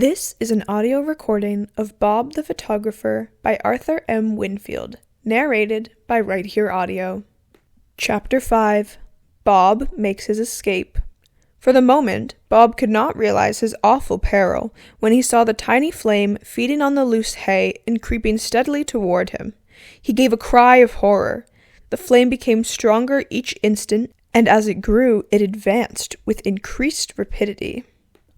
This is an audio recording of Bob the Photographer by Arthur M. Winfield, narrated by Right Here Audio. Chapter 5. Bob Makes His Escape. For the moment, Bob could not realize his awful peril when he saw the tiny flame feeding on the loose hay and creeping steadily toward him. He gave a cry of horror. The flame became stronger each instant, and as it grew, it advanced with increased rapidity.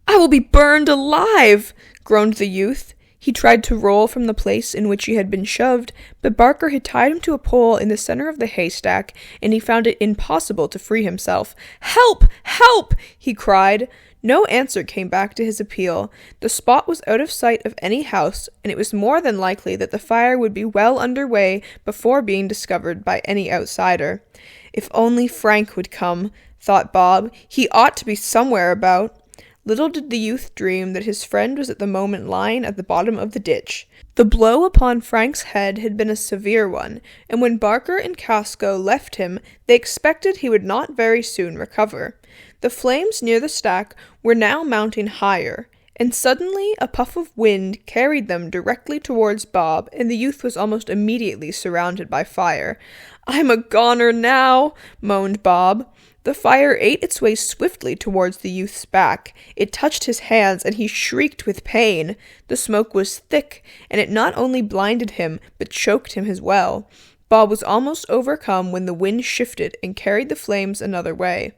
"I will be burned alive!" groaned the youth. He tried to roll from the place in which he had been shoved, but Barker had tied him to a pole in the center of the haystack, and he found it impossible to free himself. "Help! Help!" he cried. No answer came back to his appeal. The spot was out of sight of any house, and it was more than likely that the fire would be well under way before being discovered by any outsider. If only Frank would come, thought Bob. He ought to be somewhere about. Little did the youth dream that his friend was at the moment lying at the bottom of the ditch. The blow upon Frank's head had been a severe one, and when Barker and Casco left him, they expected he would not very soon recover. The flames near the stack were now mounting higher, and suddenly a puff of wind carried them directly towards Bob, and the youth was almost immediately surrounded by fire. "I'm a goner now," moaned Bob. The fire ate its way swiftly towards the youth's back. It touched his hands, and he shrieked with pain. The smoke was thick, and it not only blinded him, but choked him as well. Bob was almost overcome when the wind shifted and carried the flames another way.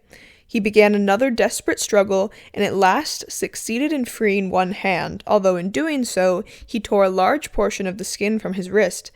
He began another desperate struggle, and at last succeeded in freeing one hand, although in doing so, he tore a large portion of the skin from his wrist.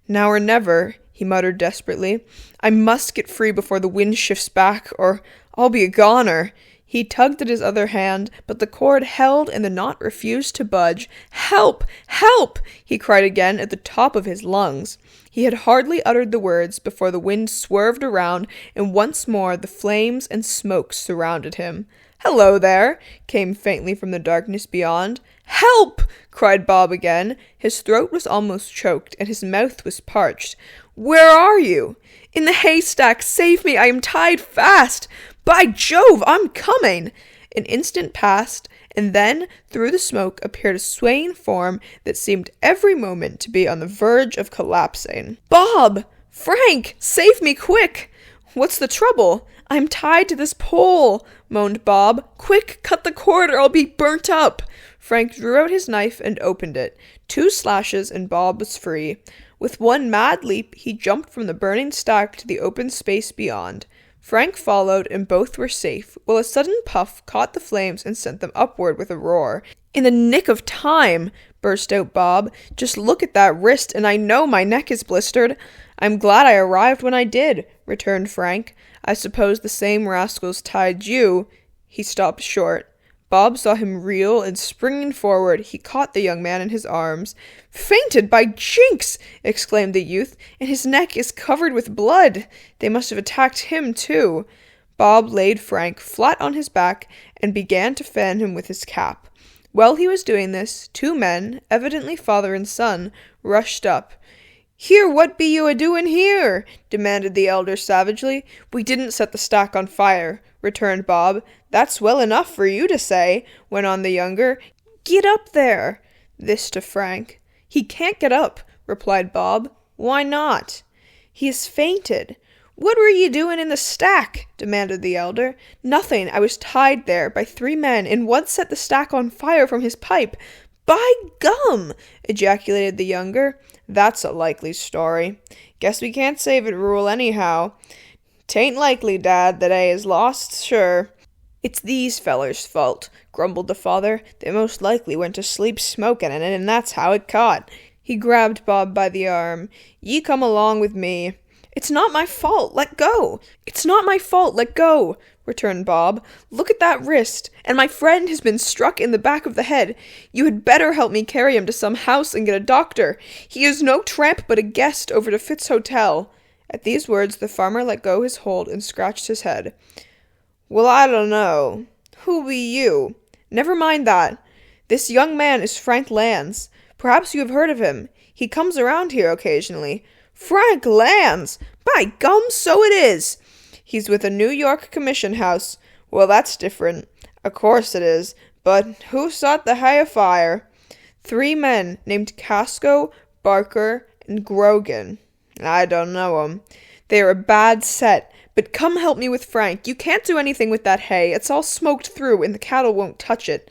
"Now or never," he muttered desperately. "I must get free before the wind shifts back, or I'll be a goner." He tugged at his other hand, but the cord held and the knot refused to budge. "Help! Help!" he cried again at the top of his lungs. He had hardly uttered the words before the wind swerved around, and once more the flames and smoke surrounded him. "Hello there!" came faintly from the darkness beyond. "Help!" cried Bob again. His throat was almost choked, and his mouth was parched. "Where are you?" "In the haystack! Save me! I am tied fast! By Jove, I'm coming!" An instant passed, and then through the smoke appeared a swaying form that seemed every moment to be on the verge of collapsing. "Bob! Frank! Save me quick!" "What's the trouble?" "I'm tied to this pole," moaned Bob. "Quick, cut the cord or I'll be burnt up." Frank drew out his knife and opened it. 2 slashes and Bob was free. With one mad leap, he jumped from the burning stack to the open space beyond. Frank followed, and both were safe, while a sudden puff caught the flames and sent them upward with a roar. "In the nick of time!" burst out Bob. "Just look at that wrist, and I know my neck is blistered." "I'm glad I arrived when I did," returned Frank. "I suppose the same rascals tied you." He stopped short. Bob saw him reel, and springing forward, he caught the young man in his arms. "Fainted, by jinks!" exclaimed the youth, "and his neck is covered with blood. They must have attacked him, too." Bob laid Frank flat on his back and began to fan him with his cap. While he was doing this, 2 men, evidently father and son, rushed up. "Here, what be you a-doing here?" demanded the elder savagely. "We didn't set the stack on fire," returned Bob. "That's well enough for you to say," went on the younger. "Get up there!" This to Frank. "He can't get up," replied Bob. "Why not?" "He has fainted." "What were you doing in the stack?" demanded the elder. "Nothing. I was tied there by 3 men, and one set the stack on fire from his pipe." "By gum!" ejaculated the younger. "That's a likely story. Guess we can't save it, Rule, anyhow." "'Tain't likely, Dad, that A is lost, sure." "It's these fellers' fault," grumbled the father. "They most likely went to sleep smoking in it, and that's how it caught." He grabbed Bob by the arm. "Ye come along with me." "It's not my fault. Let go." "It's not my fault. Let go," returned Bob. "Look at that wrist, and my friend has been struck in the back of the head. You had better help me carry him to some house and get a doctor. He is no tramp but a guest over to Fitt's Hotel." At these words the farmer let go his hold and scratched his head. "Well, I dunno. Who be you?" "Never mind that. This young man is Frank Lands. Perhaps you have heard of him. He comes around here occasionally." "Frank Lands! By gum, so it is!" "He's with a New York commission house." "Well, that's different." "Of course it is. But who sought the higher fire? 3 men named Casco, Barker, and Grogan. I don't know 'em. They are a bad set, but come help me with Frank. You can't do anything with that hay. It's all smoked through, and the cattle won't touch it.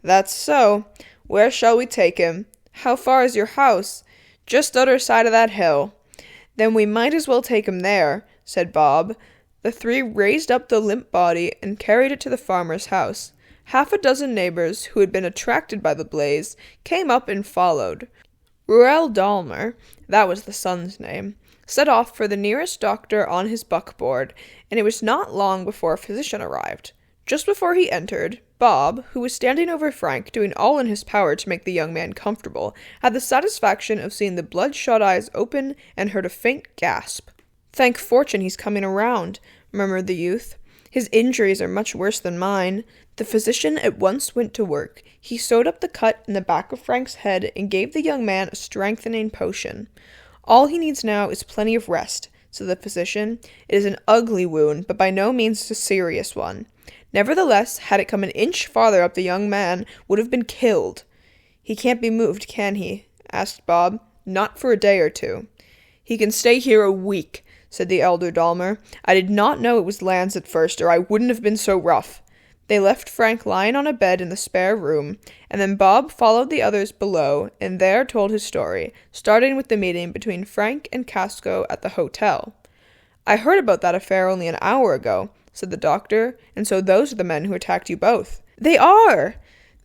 That's so. Where shall we take him? How far is your house? Just other side of that hill. Then we might as well take him there, said Bob. The 3 raised up the limp body and carried it to the farmer's house. Half a dozen neighbors, who had been attracted by the blaze, came up and followed. Ruel Dalmer, that was the son's name, set off for the nearest doctor on his buckboard, and it was not long before a physician arrived. Just before he entered, Bob, who was standing over Frank, doing all in his power to make the young man comfortable, had the satisfaction of seeing the bloodshot eyes open and heard a faint gasp. "Thank fortune he's coming around," murmured the youth. "His injuries are much worse than mine." The physician at once went to work. He sewed up the cut in the back of Frank's head and gave the young man a strengthening potion. "All he needs now is plenty of rest," said the physician. "It is an ugly wound, but by no means a serious one. Nevertheless, had it come an inch farther up, the young man would have been killed." "He can't be moved, can he?" asked Bob. "Not for a day or 2. "He can stay here a week," said the elder Dalmer. "I did not know it was Lance at first, or I wouldn't have been so rough." They left Frank lying on a bed in the spare room, and then Bob followed the others below and there told his story, starting with the meeting between Frank and Casco at the hotel. "I heard about that affair only an hour ago," said the doctor, "and so those are the men who attacked you both." "They are!"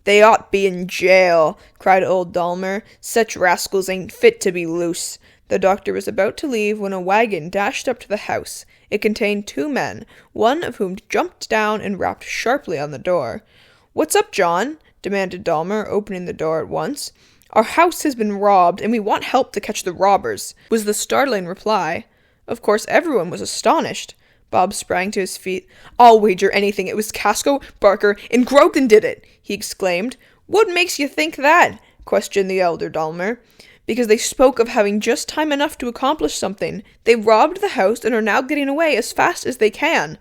"They ought be in jail," cried old Dalmer. "Such rascals ain't fit to be loose." The doctor was about to leave when a wagon dashed up to the house. It contained 2 men, one of whom jumped down and rapped sharply on the door. "What's up, John?" demanded Dalmer, opening the door at once. "Our house has been robbed, and we want help to catch the robbers," was the startling reply. Of course, everyone was astonished. Bob sprang to his feet. "I'll wager anything it was Casco, Barker, and Grogan did it," he exclaimed. "What makes you think that?" questioned the elder Dalmer. "Because they spoke of having just time enough to accomplish something. They robbed the house and are now getting away as fast as they can."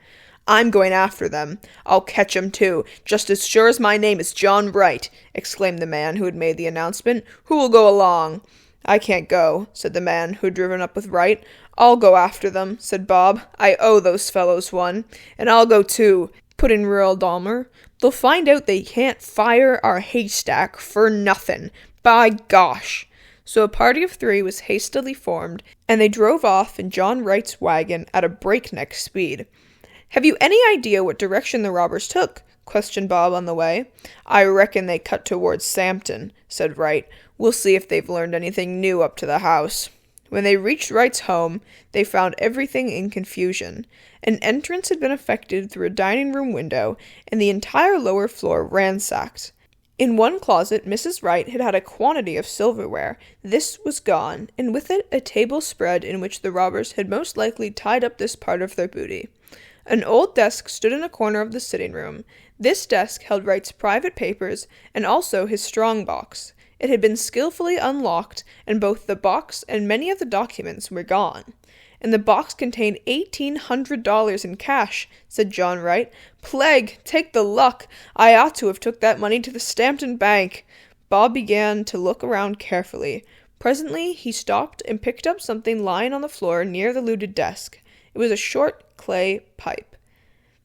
"I'm going after them. I'll catch 'em too, just as sure as my name is John Wright," exclaimed the man who had made the announcement. "Who will go along?" "I can't go," said the man who had driven up with Wright. "I'll go after them," said Bob. "I owe those fellows one." "And I'll go too," put in Ruel Dalmer. "They'll find out they can't fire our haystack for nothing. By gosh!" So a party of 3 was hastily formed, and they drove off in John Wright's wagon at a breakneck speed. "Have you any idea what direction the robbers took?" questioned Bob on the way. "I reckon they cut towards Sampton," said Wright. "We'll see if they've learned anything new up to the house." When they reached Wright's home, they found everything in confusion. An entrance had been effected through a dining room window, and the entire lower floor ransacked. In one closet, Mrs. Wright had had a quantity of silverware. This was gone, and with it a table spread in which the robbers had most likely tied up this part of their booty. An old desk stood in a corner of the sitting room. This desk held Wright's private papers and also his strong box. It had been skillfully unlocked, and both the box and many of the documents were gone. "And the box contained $1,800 in cash," said John Wright. "Plague take the luck! I ought to have took that money to the Stampton Bank." Bob began to look around carefully. Presently he stopped and picked up something lying on the floor near the looted desk. It was a short clay pipe.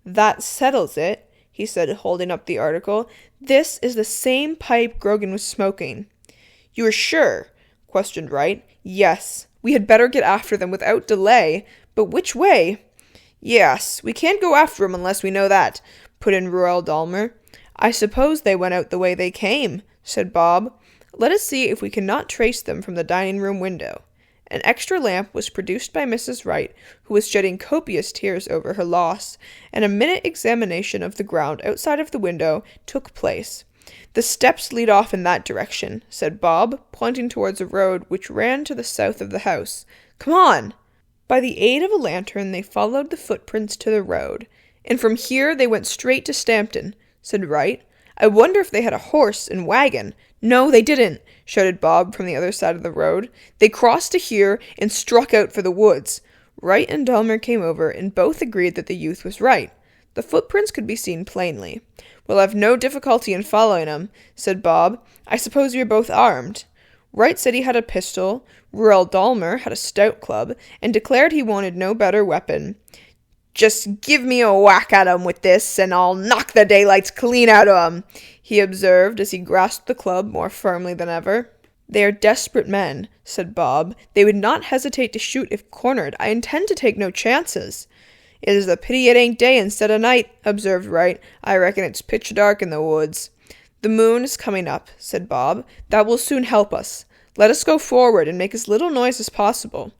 "That settles it," he said, holding up the article. "This is the same pipe Grogan was smoking." "You are sure?" questioned Wright. "Yes. We had better get after them without delay. But which way?" "Yes, we can't go after them unless we know that," put in Ruel Dalmer. "I suppose they went out the way they came," said Bob. "Let us see if we cannot trace them from the dining room window." An extra lamp was produced by Mrs. Wright, who was shedding copious tears over her loss, and a minute examination of the ground outside of the window took place. "The steps lead off in that direction," said Bob, pointing towards a road which ran to the south of the house. "Come on!" By the aid of a lantern they followed the footprints to the road. "And from here they went straight to Stampton," said Wright. "I wonder if they had a horse and wagon." "No, they didn't," shouted Bob from the other side of the road. "They crossed to here and struck out for the woods." Wright and Dalmer came over, and both agreed that the youth was right. The footprints could be seen plainly. "We'll have no difficulty in following him," said Bob. "I suppose you're both armed." Wright said he had a pistol, Ruel Dalmer had a stout club, and declared he wanted no better weapon. "Just give me a whack at 'em with this, and I'll knock the daylights clean out of 'em," he observed as he grasped the club more firmly than ever. "They are desperate men," said Bob. "They would not hesitate to shoot if cornered. I intend to take no chances." "It is a pity it ain't day instead of night," observed Wright. "I reckon it's pitch dark in the woods." "The moon is coming up," said Bob. "That will soon help us. Let us go forward and make as little noise as possible."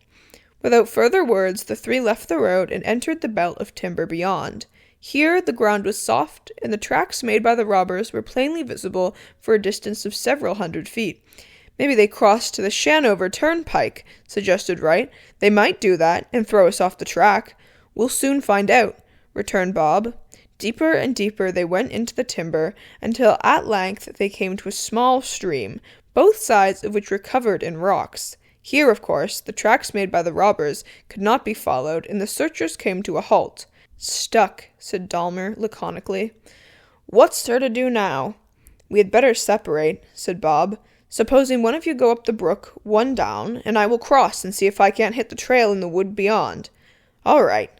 Without further words, the three left the road and entered the belt of timber beyond. Here the ground was soft, and the tracks made by the robbers were plainly visible for a distance of several hundred feet. "Maybe they crossed to the Shanover Turnpike," suggested Wright. "They might do that, and throw us off the track." "We'll soon find out," returned Bob. Deeper and deeper they went into the timber, until at length they came to a small stream, both sides of which were covered in rocks. Here, of course, the tracks made by the robbers could not be followed, and the searchers came to a halt. "Stuck," said Dalmer laconically. "What's there to do now?" "We had better separate," said Bob. "Supposing one of you go up the brook, one down, and I will cross and see if I can't hit the trail in the wood beyond." "All right.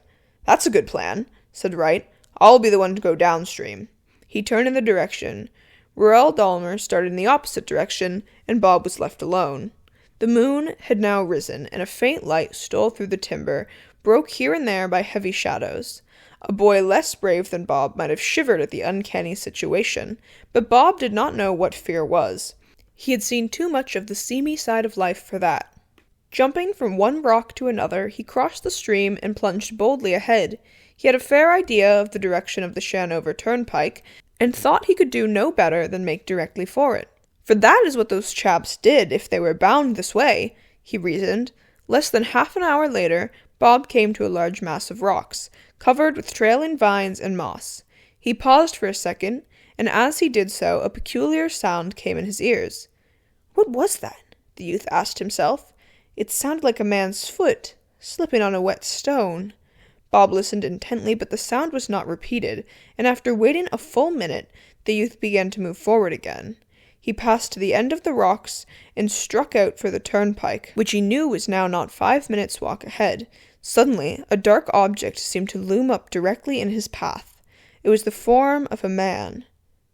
That's a good plan," said Wright. "I'll be the one to go downstream." He turned in the direction. Ruel Dalmer started in the opposite direction, and Bob was left alone. The moon had now risen, and a faint light stole through the timber, broke here and there by heavy shadows. A boy less brave than Bob might have shivered at the uncanny situation, but Bob did not know what fear was. He had seen too much of the seamy side of life for that. Jumping from one rock to another, he crossed the stream and plunged boldly ahead. He had a fair idea of the direction of the Shanover Turnpike, and thought he could do no better than make directly for it. "For that is what those chaps did if they were bound this way," he reasoned. Less than half an hour later, Bob came to a large mass of rocks, covered with trailing vines and moss. He paused for a second, and as he did so, a peculiar sound came in his ears. "What was that?" the youth asked himself. It sounded like a man's foot, slipping on a wet stone. Bob listened intently, but the sound was not repeated, and after waiting a full minute, the youth began to move forward again. He passed to the end of the rocks and struck out for the turnpike, which he knew was now not 5 minutes' walk ahead. Suddenly, a dark object seemed to loom up directly in his path. It was the form of a man.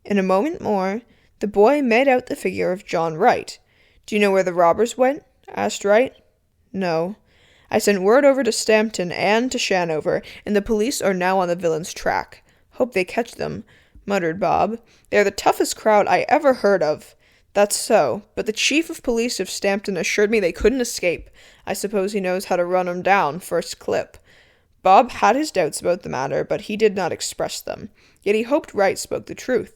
In a moment more, the boy made out the figure of John Wright. "Do you know where the robbers went?" asked Wright. "No. I sent word over to Stampton and to Shanover, and the police are now on the villains' track. Hope they catch them," muttered Bob. "They're the toughest crowd I ever heard of." "That's so, but the chief of police of Stampton assured me they couldn't escape. I suppose he knows how to run 'em down, first clip." Bob had his doubts about the matter, but he did not express them. Yet he hoped Wright spoke the truth.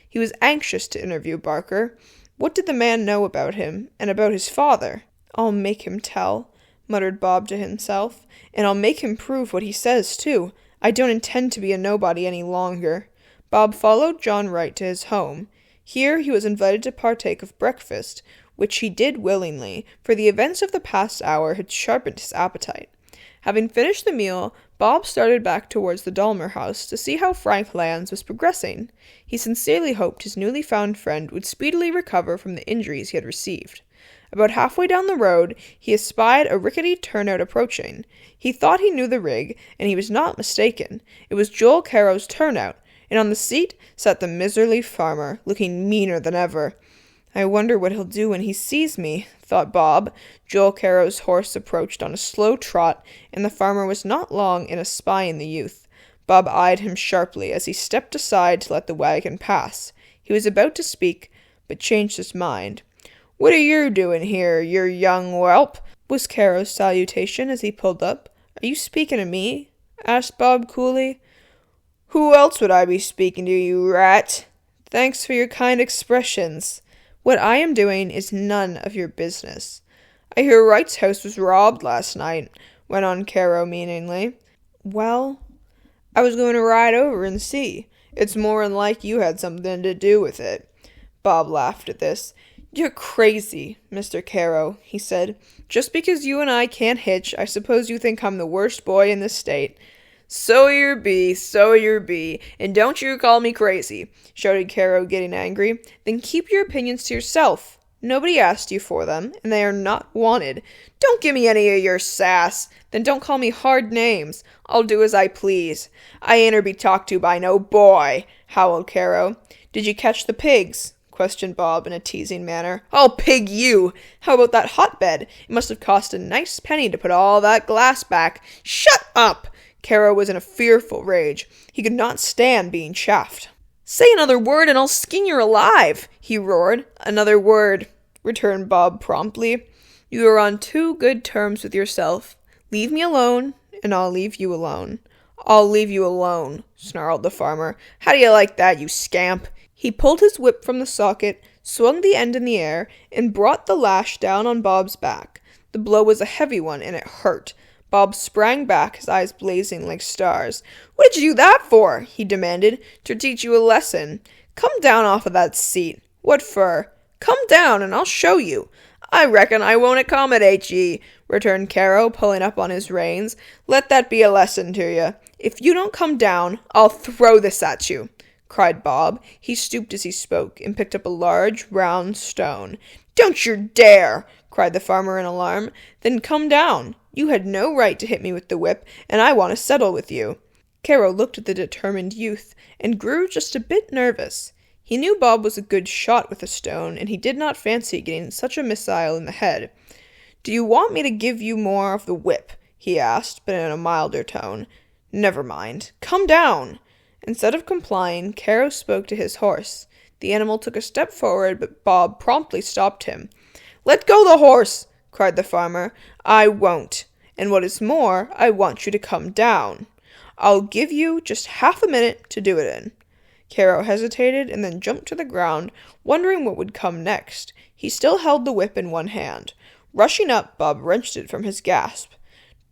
He was anxious to interview Barker. What did the man know about him, and about his father? "I'll make him tell," muttered Bob to himself, "and I'll make him prove what he says, too. I don't intend to be a nobody any longer." Bob followed John Wright to his home. Here he was invited to partake of breakfast, which he did willingly, for the events of the past hour had sharpened his appetite. Having finished the meal, Bob started back towards the Dalmer house to see how Frank Lands was progressing. He sincerely hoped his newly found friend would speedily recover from the injuries he had received. About halfway down the road, he espied a rickety turnout approaching. He thought he knew the rig, and he was not mistaken. It was Joel Caro's turnout, and on the seat sat the miserly farmer, looking meaner than ever. "I wonder what he'll do when he sees me," thought Bob. Joel Caro's horse approached on a slow trot, and the farmer was not long in espying the youth. Bob eyed him sharply as he stepped aside to let the wagon pass. He was about to speak, but changed his mind. "What are you doing here, you young whelp?" was Caro's salutation as he pulled up. "Are you speaking to me?" asked Bob coolly. "Who else would I be speaking to, you rat?" "Thanks for your kind expressions. What I am doing is none of your business." "I hear Wright's house was robbed last night," went on Caro meaningly. "Well, I was going to ride over and see. It's more'n like you had something to do with it." Bob laughed at this. "You're crazy, Mr. Caro," he said. "Just because you and I can't hitch, I suppose you think I'm the worst boy in the state. So yer be, and don't you call me crazy, shouted Caro, getting angry. Then keep your opinions to yourself. Nobody asked you for them, and they are not wanted. Don't give me any of your sass. Then don't call me hard names. I'll do as I please. I ain't be talked to by no boy, howled Caro. Did you catch the pigs? Questioned Bob in a teasing manner. I'll pig you! How about that hotbed? It must have cost a nice penny to put all that glass back. Shut up! Caro was in a fearful rage. He could not stand being chaffed. Say another word and I'll skin you alive, he roared. Another word, returned Bob promptly. You are on too good terms with yourself. Leave me alone, and I'll leave you alone. I'll leave you alone, snarled the farmer. How do you like that, you scamp? He pulled his whip from the socket, swung the end in the air, and brought the lash down on Bob's back. The blow was a heavy one, and it hurt. Bob sprang back, his eyes blazing like stars. What did you do that for? He demanded. To teach you a lesson. Come down off of that seat. What for? Come down, and I'll show you. I reckon I won't accommodate ye, returned Caro, pulling up on his reins. Let that be a lesson to you. If you don't come down, I'll throw this at you, cried Bob. He stooped as he spoke, and picked up a large, round stone. Don't you dare, cried the farmer in alarm. Then come down. You had no right to hit me with the whip, and I want to settle with you. Caro looked at the determined youth, and grew just a bit nervous. He knew Bob was a good shot with a stone, and he did not fancy getting such a missile in the head. Do you want me to give you more of the whip? He asked, but in a milder tone. Never mind. Come down. Instead of complying, Caro spoke to his horse. The animal took a step forward, but Bob promptly stopped him. Let go the horse, cried the farmer. I won't. And what is more, I want you to come down. I'll give you just half a minute to do it in. Caro hesitated and then jumped to the ground, wondering what would come next. He still held the whip in one hand. Rushing up, Bob wrenched it from his grasp.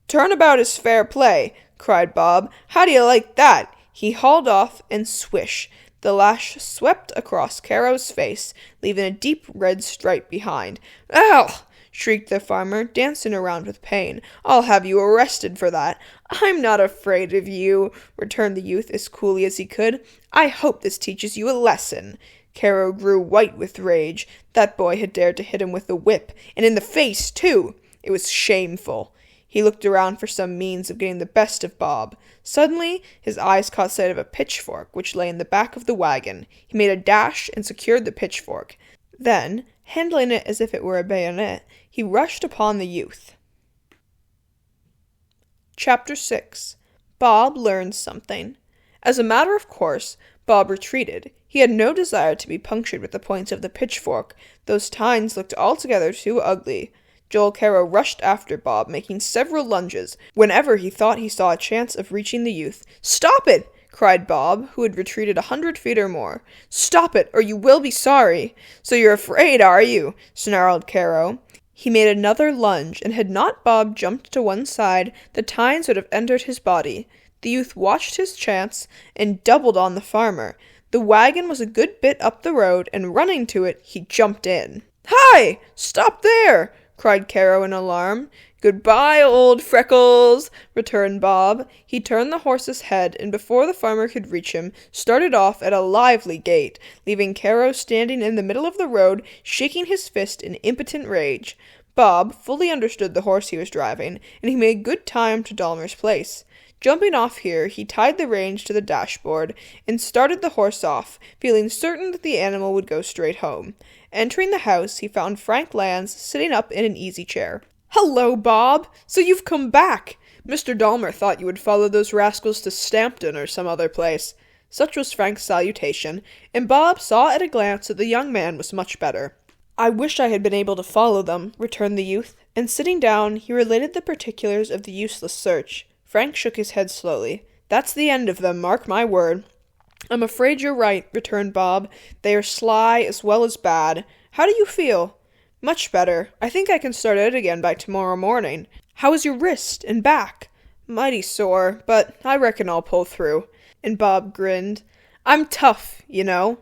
Turnabout is fair play, cried Bob. How do you like that? He hauled off, and swish, the lash swept across Caro's face, leaving a deep red stripe behind. Ow! Shrieked the farmer, dancing around with pain. I'll have you arrested for that. I'm not afraid of you, returned the youth as coolly as he could. I hope this teaches you a lesson. Caro grew white with rage. That boy had dared to hit him with a whip, and in the face, too. It was shameful. He looked around for some means of getting the best of Bob. Suddenly, his eyes caught sight of a pitchfork which lay in the back of the wagon. He made a dash and secured the pitchfork. Then, handling it as if it were a bayonet, he rushed upon the youth. Chapter 6. Bob Learns Something. As a matter of course, Bob retreated. He had no desire to be punctured with the points of the pitchfork. Those tines looked altogether too ugly. Joel Caro rushed after Bob, making several lunges, whenever he thought he saw a chance of reaching the youth. Stop it! Cried Bob, who had retreated 100 feet or more. Stop it, or you will be sorry. So you're afraid, are you? Snarled Caro. He made another lunge, and had not Bob jumped to one side, the tines would have entered his body. The youth watched his chance, and doubled on the farmer. The wagon was a good bit up the road, and running to it, he jumped in. Hi! Stop there! Cried Caro in alarm. Goodbye, old Freckles, returned Bob. He turned the horse's head, and before the farmer could reach him, started off at a lively gait, leaving Caro standing in the middle of the road, shaking his fist in impotent rage. Bob fully understood the horse he was driving, and he made good time to Dahmer's place. Jumping off here, he tied the reins to the dashboard, and started the horse off, feeling certain that the animal would go straight home. Entering the house, he found Frank Lance sitting up in an easy chair. Hello, Bob! So you've come back! Mr. Dahmer thought you would follow those rascals to Stampton or some other place. Such was Frank's salutation, and Bob saw at a glance that the young man was much better. I wish I had been able to follow them, returned the youth, and sitting down, he related the particulars of the useless search. Frank shook his head slowly. That's the end of them, mark my word. I'm afraid you're right, returned Bob. They are sly as well as bad. How do you feel? Much better. I think I can start out again by tomorrow morning. How is your wrist and back? Mighty sore, but I reckon I'll pull through. And Bob grinned. I'm tough, you know.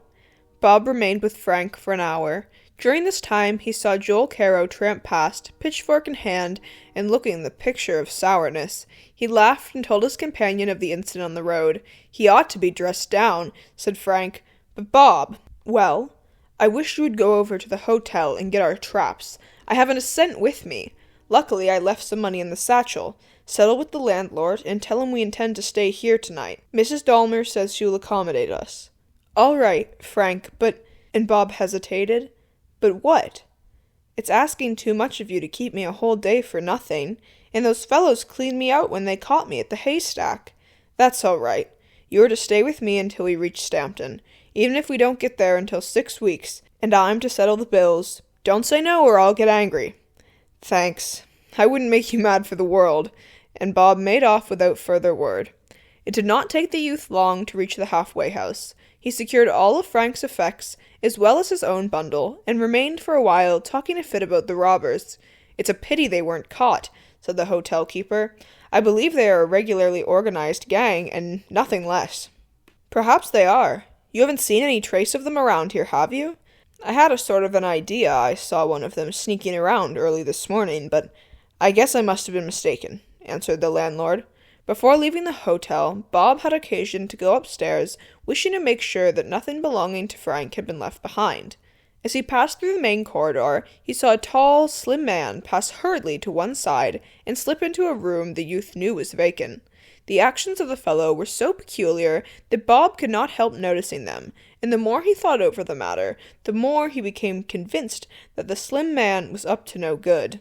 Bob remained with Frank for an hour. During this time, he saw Joel Caro tramp past, pitchfork in hand, and looking the picture of sourness. He laughed and told his companion of the incident on the road. "He ought to be dressed down," said Frank. "But Bob—" "Well, I wish you would go over to the hotel and get our traps. I haven't a cent with me. Luckily, I left some money in the satchel. Settle with the landlord and tell him we intend to stay here tonight. Mrs. Dahmer says she will accommodate us." "All right, Frank, but—" and Bob hesitated. "But what?" "It's asking too much of you to keep me a whole day for nothing, and those fellows cleaned me out when they caught me at the haystack." "That's all right. You are to stay with me until we reach Stampton, even if we don't get there until 6 weeks, and I'm to settle the bills. Don't say no or I'll get angry." "Thanks. I wouldn't make you mad for the world," and Bob made off without further word. It did not take the youth long to reach the halfway house. He secured all of Frank's effects, as well as his own bundle, and remained for a while talking a fit about the robbers. "It's a pity they weren't caught," said the hotel keeper. "I believe they are a regularly organized gang, and nothing less." "Perhaps they are. You haven't seen any trace of them around here, have you?" "I had a sort of an idea I saw one of them sneaking around early this morning, but I guess I must have been mistaken," answered the landlord. Before leaving the hotel, Bob had occasion to go upstairs, wishing to make sure that nothing belonging to Frank had been left behind. As he passed through the main corridor, he saw a tall, slim man pass hurriedly to one side and slip into a room the youth knew was vacant. The actions of the fellow were so peculiar that Bob could not help noticing them, and the more he thought over the matter, the more he became convinced that the slim man was up to no good.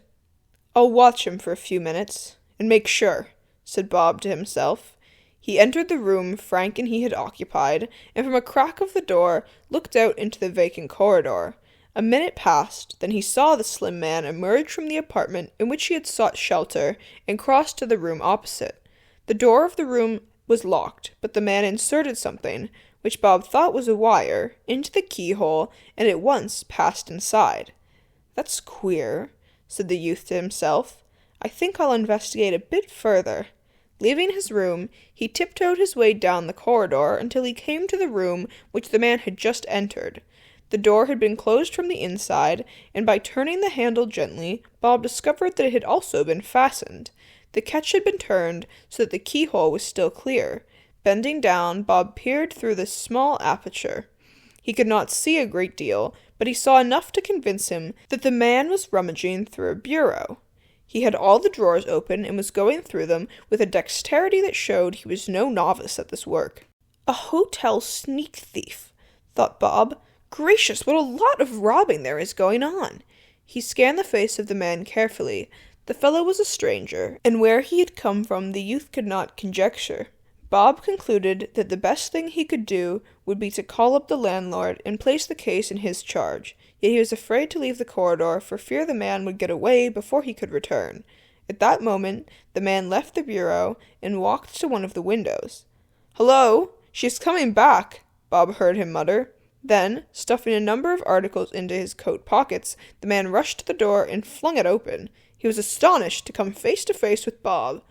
"I'll watch him for a few minutes, and make sure," said Bob to himself. He entered the room Frank and he had occupied, and from a crack of the door looked out into the vacant corridor. A minute passed, then he saw the slim man emerge from the apartment in which he had sought shelter, and cross to the room opposite. The door of the room was locked, but the man inserted something, which Bob thought was a wire, into the keyhole, and at once passed inside. "That's queer," said the youth to himself. "I think I'll investigate a bit further." Leaving his room, he tiptoed his way down the corridor until he came to the room which the man had just entered. The door had been closed from the inside, and by turning the handle gently, Bob discovered that it had also been fastened. The catch had been turned so that the keyhole was still clear. Bending down, Bob peered through this small aperture. He could not see a great deal, but he saw enough to convince him that the man was rummaging through a bureau. He had all the drawers open and was going through them with a dexterity that showed he was no novice at this work. "A hotel sneak thief," thought Bob. "Gracious, what a lot of robbing there is going on." He scanned the face of the man carefully. The fellow was a stranger, and where he had come from the youth could not conjecture. Bob concluded that the best thing he could do would be to call up the landlord and place the case in his charge, yet he was afraid to leave the corridor for fear the man would get away before he could return. At that moment, the man left the bureau and walked to one of the windows. "Hello, she's coming back," Bob heard him mutter. Then, stuffing a number of articles into his coat pockets, the man rushed to the door and flung it open. He was astonished to come face to face with Bob.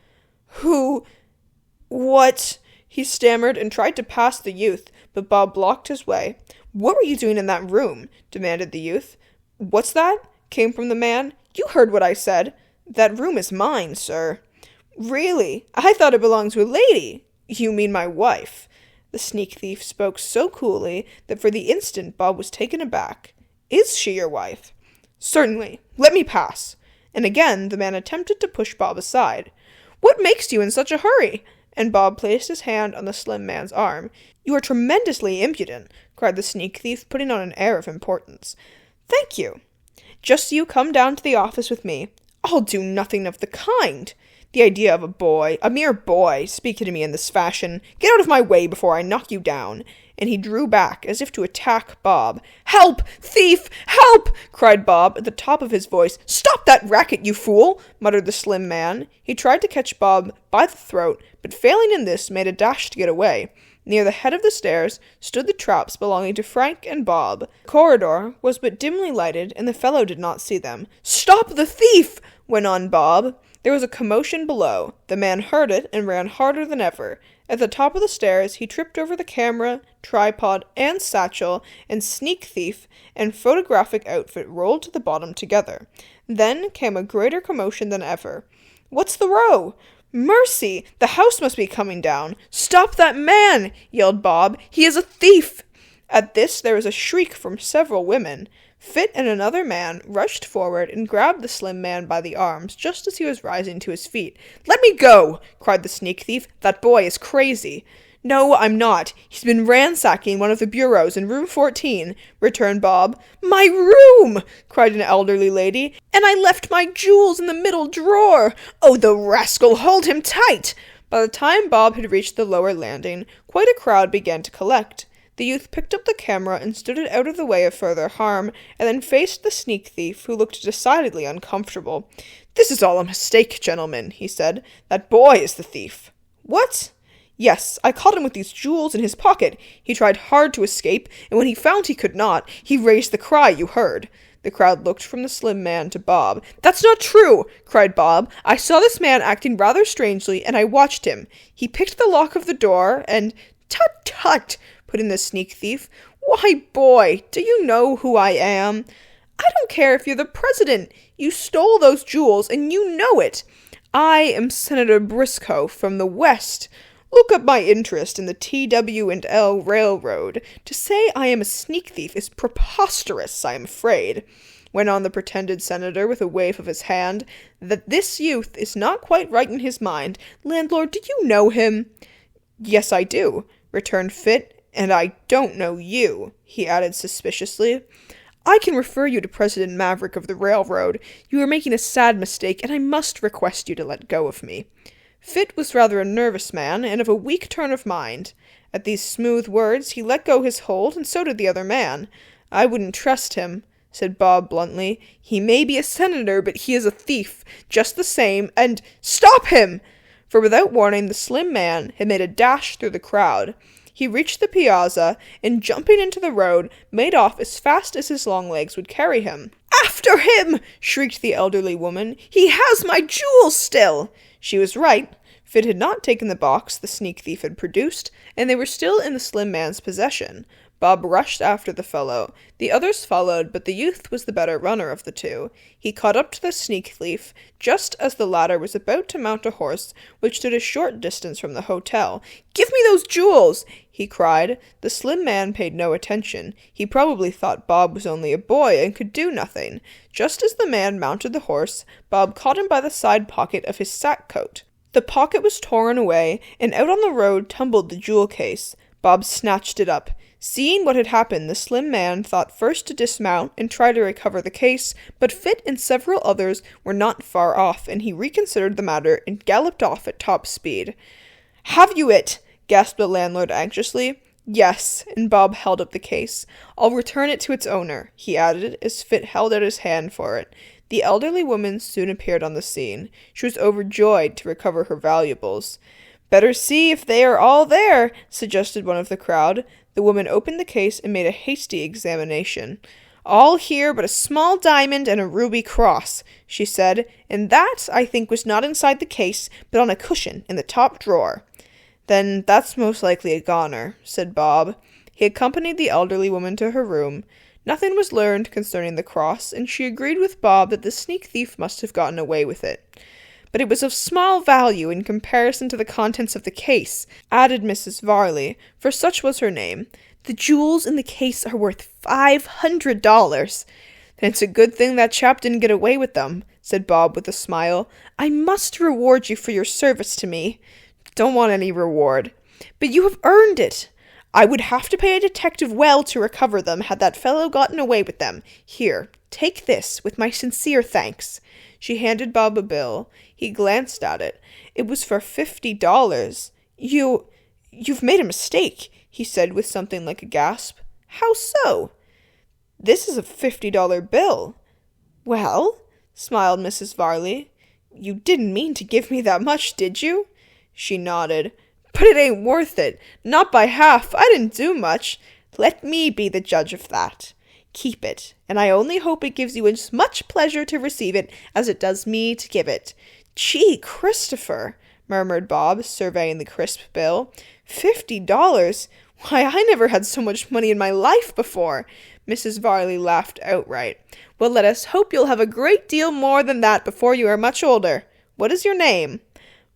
"What?" he stammered and tried to pass the youth, but Bob blocked his way. "What were you doing in that room?" demanded the youth. "What's that?" came from the man. "You heard what I said." "That room is mine, sir." "Really? I thought it belonged to a lady." "You mean my wife." The sneak thief spoke so coolly that for the instant Bob was taken aback. "Is she your wife?" "Certainly. Let me pass." And again the man attempted to push Bob aside. "What makes you in such a hurry?" And Bob placed his hand on the slim man's arm. "You are tremendously impudent," cried the sneak thief, putting on an air of importance. "Thank you. Just you come down to the office with me." "I'll do nothing of the kind." "The idea of a mere boy, speaking to me in this fashion. Get out of my way before I knock you down." And he drew back, as if to attack Bob. "Help! Thief! Help!" cried Bob at the top of his voice. "Stop that racket, you fool!" muttered the slim man. He tried to catch Bob by the throat, but failing in this, made a dash to get away. Near the head of the stairs stood the traps belonging to Frank and Bob. The corridor was but dimly lighted, and the fellow did not see them. "Stop the thief!" went on Bob. There was a commotion below. The man heard it and ran harder than ever. At the top of the stairs, he tripped over the camera, tripod, and satchel, and sneak thief and photographic outfit rolled to the bottom together. Then came a greater commotion than ever. "What's the row?" "Mercy! The house must be coming down! Stop that man!" yelled Bob. "He is a thief!" At this there was a shriek from several women. Fit and another man rushed forward and grabbed the slim man by the arms just as he was rising to his feet. "Let me go!" cried the sneak thief. "That boy is crazy." "No, I'm not. He's been ransacking one of the bureaus in room 14, returned Bob. "My room!" cried an elderly lady. "And I left my jewels in the middle drawer! Oh, the rascal! Hold him tight!" By the time Bob had reached the lower landing, quite a crowd began to collect. The youth picked up the camera and stood it out of the way of further harm, and then faced the sneak thief, who looked decidedly uncomfortable. "This is all a mistake, gentlemen," he said. "That boy is the thief." "What?" "Yes, I caught him with these jewels in his pocket. He tried hard to escape, and when he found he could not, he raised the cry you heard." The crowd looked from the slim man to Bob. "That's not true!" cried Bob. "I saw this man acting rather strangely, and I watched him. He picked the lock of the door, and—" "Tut, tut!" put in the sneak thief. "Why, boy, do you know who I am?" "I don't care if you're the president. You stole those jewels, and you know it. I am Senator Briscoe from the West. Look up my interest in the T.W.&L. Railroad. To say I am a sneak thief is preposterous, I am afraid," went on the pretended senator with a wave of his hand. "That this youth is not quite right in his mind. Landlord, do you know him?" "Yes, I do," returned Fit. "And I don't know you," he added suspiciously. "I can refer you to President Maverick of the railroad. You are making a sad mistake, and I must request you to let go of me." Fit was rather a nervous man, and of a weak turn of mind. At these smooth words, he let go his hold, and so did the other man. "I wouldn't trust him," said Bob bluntly. "He may be a senator, but he is a thief, just the same, and— Stop him!" For without warning, the slim man had made a dash through the crowd. He reached the piazza, and jumping into the road, made off as fast as his long legs would carry him. "After him!" shrieked the elderly woman. "He has my jewels still!" She was right. Fit had not taken the box the sneak thief had produced, and they were still in the slim man's possession. Bob rushed after the fellow. The others followed, but the youth was the better runner of the two. He caught up to the sneak thief just as the latter was about to mount a horse which stood a short distance from the hotel. "Give me those jewels!" he cried. The slim man paid no attention. He probably thought Bob was only a boy and could do nothing. Just as the man mounted the horse, Bob caught him by the side pocket of his sack coat. The pocket was torn away, and out on the road tumbled the jewel case. Bob snatched it up. Seeing what had happened, the slim man thought first to dismount and try to recover the case, but Fit and several others were not far off, and he reconsidered the matter and galloped off at top speed. "Have you it?" gasped the landlord anxiously. "Yes," and Bob held up the case. "I'll return it to its owner," he added, as Fit held out his hand for it. The elderly woman soon appeared on the scene. She was overjoyed to recover her valuables. "Better see if they are all there," suggested one of the crowd. The woman opened the case and made a hasty examination. "All here but a small diamond and a ruby cross," she said, "and that, I think, was not inside the case, but on a cushion in the top drawer." "Then that's most likely a goner," said Bob. He accompanied the elderly woman to her room. Nothing was learned concerning the cross, and she agreed with Bob that the sneak thief must have gotten away with it. "But it was of small value in comparison to the contents of the case," added Mrs. Varley, for such was her name. "The jewels in the case are worth $500. "Then it's a good thing that chap didn't get away with them," said Bob with a smile. "I must reward you for your service to me." "Don't want any reward." "But you have earned it." "I would have to pay a detective well to recover them had that fellow gotten away with them. Here, take this, with my sincere thanks." She handed Bob a bill. He glanced at it. It was for $50. You've made a mistake," he said with something like a gasp. "How so?" "This is a $50 bill." "Well?" smiled Mrs. Varley. "You didn't mean to give me that much, did you?" She nodded. "But it ain't worth it. Not by half. I didn't do much. Let me be the judge of that. Keep it, and I only hope it gives you as much pleasure to receive it as it does me to give it." "Gee, Christopher," murmured Bob, surveying the crisp bill. $50? Why, I never had so much money in my life before. Mrs. Varley laughed outright. Well, let us hope you'll have a great deal more than that before you are much older. What is your name?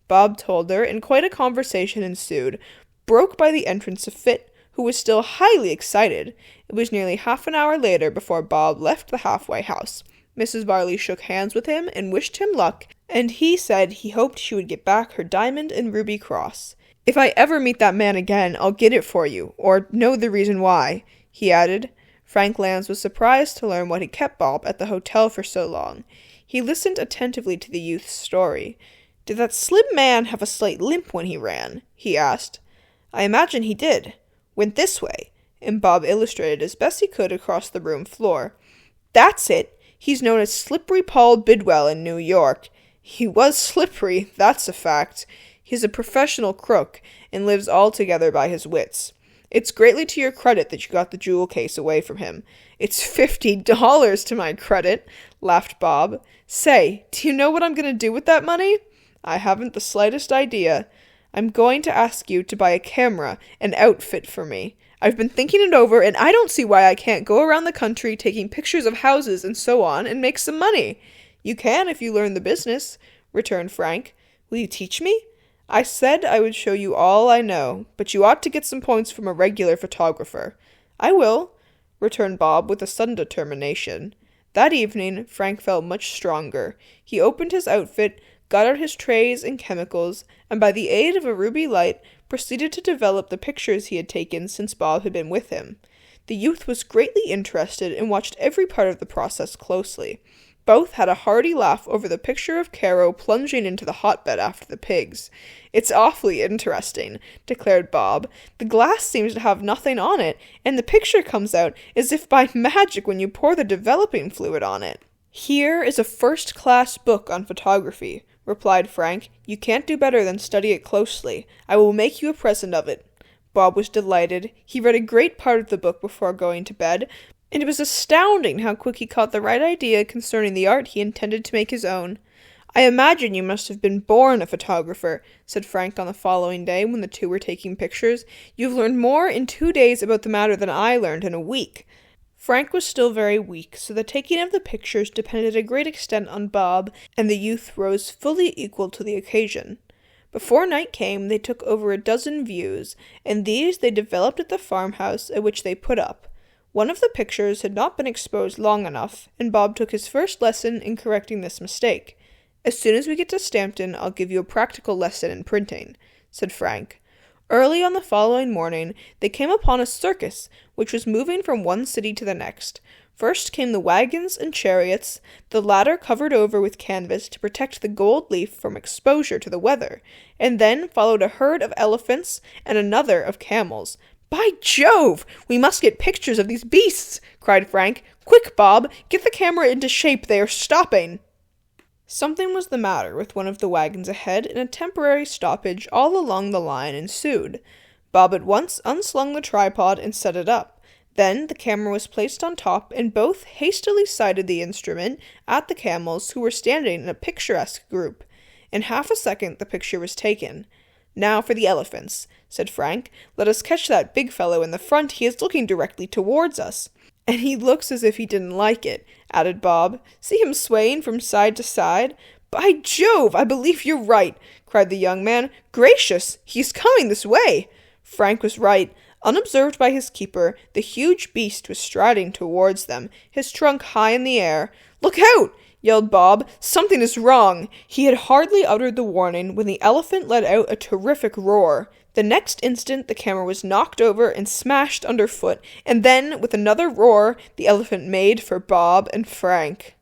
Bob told her, and quite a conversation ensued, broke by the entrance of Fit, who was still highly excited. It was nearly half an hour later before Bob left the halfway house. Mrs. Varley shook hands with him and wished him luck, and he said he hoped she would get back her diamond and ruby cross. If I ever meet that man again, I'll get it for you, or know the reason why, he added. Frank Lambs was surprised to learn what had kept Bob at the hotel for so long. He listened attentively to the youth's story. Did that slim man have a slight limp when he ran? He asked. I imagine he did. Went this way, and Bob illustrated as best he could across the room floor. That's it. He's known as Slippery Paul Bidwell in New York. He was slippery, that's a fact. He's a professional crook, and lives altogether by his wits. It's greatly to your credit that you got the jewel case away from him. It's $50 to my credit, laughed Bob. Say, do you know what I'm going to do with that money? I haven't the slightest idea. I'm going to ask you to buy a camera and outfit for me. I've been thinking it over, and I don't see why I can't go around the country taking pictures of houses and so on and make some money. You can if you learn the business, returned Frank. Will you teach me? I said I would show you all I know, but you ought to get some points from a regular photographer. I will, returned Bob with a sudden determination. That evening, Frank felt much stronger. He opened his outfit, got out his trays and chemicals, and by the aid of a ruby light, proceeded to develop the pictures he had taken since Bob had been with him. The youth was greatly interested and watched every part of the process closely. Both had a hearty laugh over the picture of Caro plunging into the hotbed after the pigs. It's awfully interesting, declared Bob. The glass seems to have nothing on it, and the picture comes out as if by magic when you pour the developing fluid on it. Here is a first-class book on photography, replied Frank. You can't do better than study it closely. I will make you a present of it. Bob was delighted. He read a great part of the book before going to bed, and it was astounding how quick he caught the right idea concerning the art he intended to make his own. I imagine you must have been born a photographer, said Frank on the following day when the two were taking pictures. You've learned more in 2 days about the matter than I learned in a week. Frank was still very weak, so the taking of the pictures depended a great extent on Bob, and the youth rose fully equal to the occasion. Before night came, they took over a dozen views, and these they developed at the farmhouse at which they put up. One of the pictures had not been exposed long enough, and Bob took his first lesson in correcting this mistake. As soon as we get to Stampton, I'll give you a practical lesson in printing, said Frank. Early on the following morning, they came upon a circus, which was moving from one city to the next. First came the wagons and chariots, the latter covered over with canvas to protect the gold leaf from exposure to the weather, and then followed a herd of elephants and another of camels. By Jove! We must get pictures of these beasts, cried Frank. Quick, Bob! Get the camera into shape, they are stopping! Something was the matter with one of the wagons ahead, and a temporary stoppage all along the line ensued. Bob at once unslung the tripod and set it up. Then the camera was placed on top, and both hastily sighted the instrument at the camels, who were standing in a picturesque group. In half a second the picture was taken. Now for the elephants, said Frank. Let us catch that big fellow in the front. He is looking directly towards us. And he looks as if he didn't like it, added Bob. See him swaying from side to side? By Jove, I believe you're right, cried the young man. Gracious, he's coming this way. Frank was right. Unobserved by his keeper, the huge beast was striding towards them, his trunk high in the air. Look out! Yelled Bob. Something is wrong. He had hardly uttered the warning when the elephant let out a terrific roar. The next instant the camera was knocked over and smashed underfoot, and then, with another roar, the elephant made for Bob and Frank.